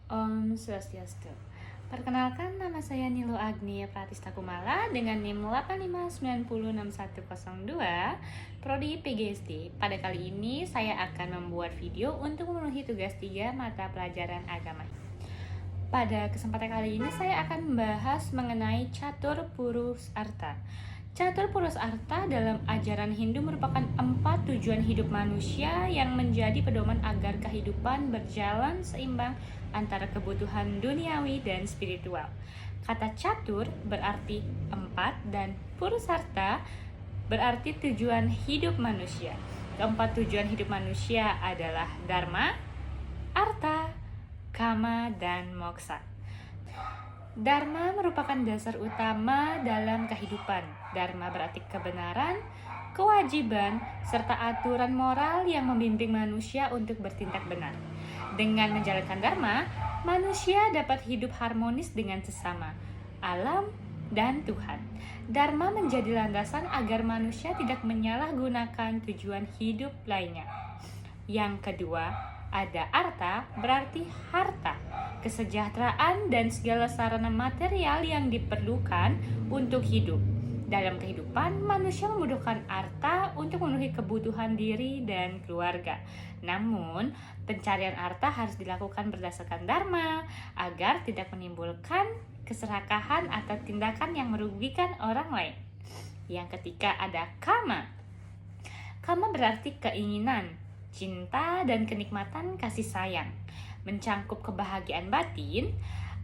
Om Swastiastu. Perkenalkan, nama saya Nilo Agnia Pratista Kumala dengan NIM 85906102 Prodi PGSD. Pada kali ini saya akan membuat video untuk memenuhi tugas 3 mata pelajaran agama. Pada kesempatan kali ini saya akan membahas mengenai Catur Purusartha. Catur Purusartha dalam ajaran Hindu merupakan 4 tujuan hidup manusia yang menjadi pedoman agar kehidupan berjalan seimbang antara kebutuhan duniawi dan spiritual. Kata catur berarti 4 dan Purusartha berarti tujuan hidup manusia. Keempat tujuan hidup manusia adalah Dharma, Artha, Kama, dan Moksa. Dharma merupakan dasar utama dalam kehidupan. Dharma berarti kebenaran, kewajiban, serta aturan moral yang membimbing manusia untuk bertindak benar. Dengan menjalankan Dharma, manusia dapat hidup harmonis dengan sesama, alam, dan Tuhan. Dharma menjadi landasan agar manusia tidak menyalahgunakan tujuan hidup lainnya. Yang kedua, ada Artha, berarti harta, kesejahteraan, dan segala sarana material yang diperlukan untuk hidup. Dalam kehidupan, manusia membutuhkan harta untuk memenuhi kebutuhan diri dan keluarga. Namun, pencarian harta harus dilakukan berdasarkan Dharma agar tidak menimbulkan keserakahan atau tindakan yang merugikan orang lain. Yang ketiga ada Kama. Kama berarti keinginan, cinta, dan kenikmatan kasih sayang. Mencangkup kebahagiaan batin,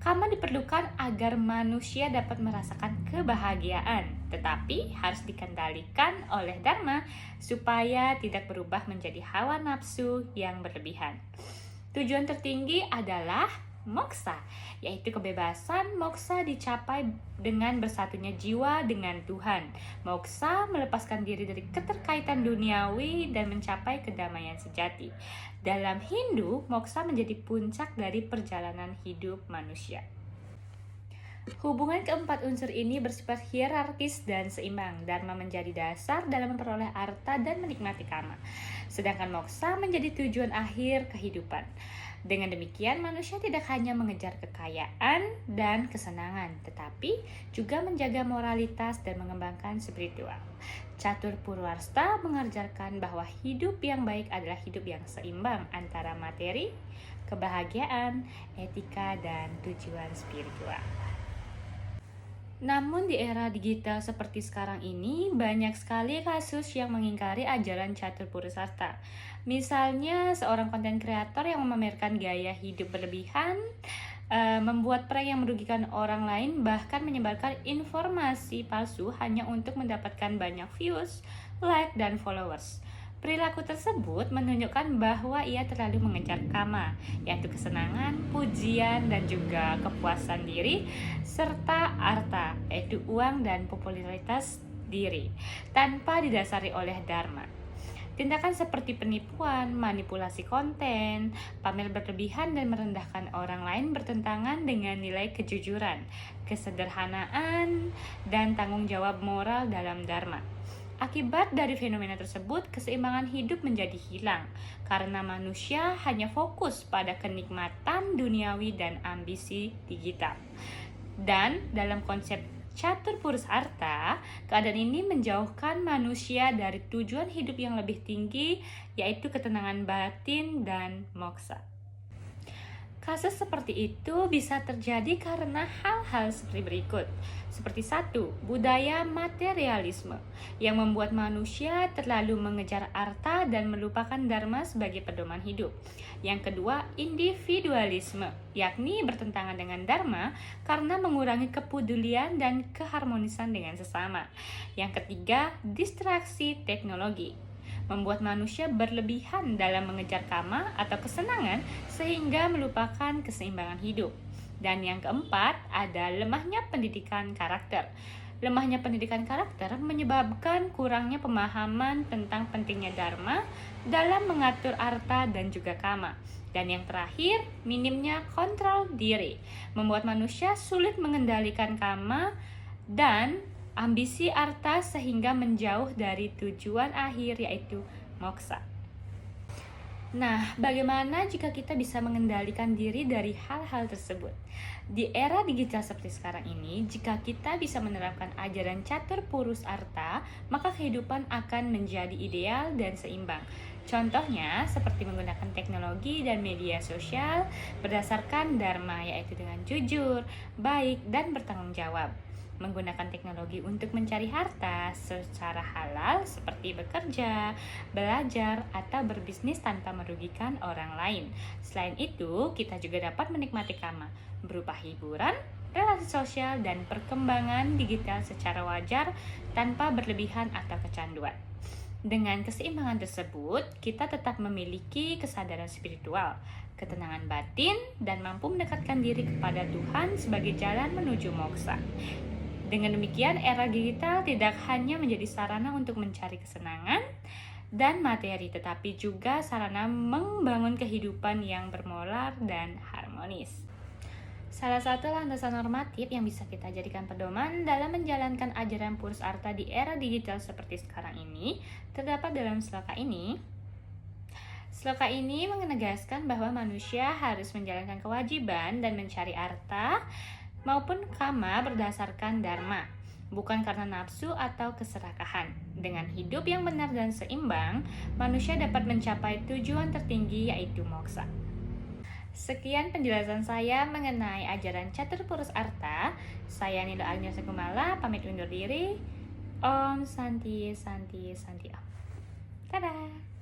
Kama diperlukan agar manusia dapat merasakan kebahagiaan, tetapi harus dikendalikan oleh Dharma supaya tidak berubah menjadi hawa nafsu yang berlebihan. Tujuan tertinggi adalah Moksa, yaitu kebebasan. Moksa dicapai dengan bersatunya jiwa dengan Tuhan. Moksa melepaskan diri dari keterkaitan duniawi dan mencapai kedamaian sejati. Dalam Hindu, moksa menjadi puncak dari perjalanan hidup manusia. Hubungan keempat unsur ini bersifat hierarkis dan seimbang. Dharma menjadi dasar dalam memperoleh artha dan menikmati kama, sedangkan moksa menjadi tujuan akhir kehidupan. Dengan demikian, manusia tidak hanya mengejar kekayaan dan kesenangan, tetapi juga menjaga moralitas dan mengembangkan spiritual. Catur Purusartha mengajarkan bahwa hidup yang baik adalah hidup yang seimbang antara materi, kebahagiaan, etika, dan tujuan spiritual. Namun di era digital seperti sekarang ini, banyak sekali kasus yang mengingkari ajaran Catur Purusartha. Misalnya, seorang konten kreator yang memamerkan gaya hidup berlebihan, membuat prank yang merugikan orang lain, bahkan menyebarkan informasi palsu hanya untuk mendapatkan banyak views, like, dan followers. Perilaku tersebut menunjukkan bahwa ia terlalu mengejar kama, yaitu kesenangan, pujian, dan juga kepuasan diri, serta artha, yaitu uang dan popularitas diri, tanpa didasari oleh dharma. Tindakan seperti penipuan, manipulasi konten, pamer berlebihan, dan merendahkan orang lain bertentangan dengan nilai kejujuran, kesederhanaan, dan tanggung jawab moral dalam dharma. Akibat dari fenomena tersebut, keseimbangan hidup menjadi hilang karena manusia hanya fokus pada kenikmatan duniawi dan ambisi digital. Dan dalam konsep Catur Purusartha, keadaan ini menjauhkan manusia dari tujuan hidup yang lebih tinggi, yaitu ketenangan batin dan moksa. Kasus seperti itu bisa terjadi karena hal-hal seperti berikut. Seperti 1, budaya materialisme yang membuat manusia terlalu mengejar artha dan melupakan dharma sebagai pedoman hidup. Yang kedua, individualisme, yakni bertentangan dengan dharma karena mengurangi kepedulian dan keharmonisan dengan sesama. Yang ketiga, distraksi teknologi, membuat manusia berlebihan dalam mengejar kama atau kesenangan sehingga melupakan keseimbangan hidup. Dan yang keempat, ada lemahnya pendidikan karakter. Lemahnya pendidikan karakter menyebabkan kurangnya pemahaman tentang pentingnya dharma dalam mengatur artha dan juga kama. Dan yang terakhir, minimnya kontrol diri, membuat manusia sulit mengendalikan kama dan ambisi artha sehingga menjauh dari tujuan akhir, yaitu moksa. Nah, bagaimana jika kita bisa mengendalikan diri dari hal-hal tersebut? Di era digital seperti sekarang ini, jika kita bisa menerapkan ajaran catur purus arta, maka kehidupan akan menjadi ideal dan seimbang. Contohnya, seperti menggunakan teknologi dan media sosial berdasarkan dharma, yaitu dengan jujur, baik, dan bertanggung jawab. Menggunakan teknologi untuk mencari harta secara halal seperti bekerja, belajar, atau berbisnis tanpa merugikan orang lain. Selain itu, kita juga dapat menikmati karma berupa hiburan, relasi sosial, dan perkembangan digital secara wajar tanpa berlebihan atau kecanduan. Dengan keseimbangan tersebut, kita tetap memiliki kesadaran spiritual, ketenangan batin, dan mampu mendekatkan diri kepada Tuhan sebagai jalan menuju moksha. Dengan demikian, era digital tidak hanya menjadi sarana untuk mencari kesenangan dan materi, tetapi juga sarana membangun kehidupan yang bermoral dan harmonis. Salah satu landasan normatif yang bisa kita jadikan pedoman dalam menjalankan ajaran Purus Arta di era digital seperti sekarang ini terdapat dalam sloka ini. Sloka ini menegaskan bahwa manusia harus menjalankan kewajiban dan mencari arta maupun kama berdasarkan dharma, bukan karena nafsu atau keserakahan. Dengan hidup yang benar dan seimbang, manusia dapat mencapai tujuan tertinggi yaitu moksha. Sekian penjelasan saya mengenai ajaran Catur Purus Arta. Saya Nida Agnieszka Kumala, pamit undur diri. Om Santi Santi Santi Om. Dadah.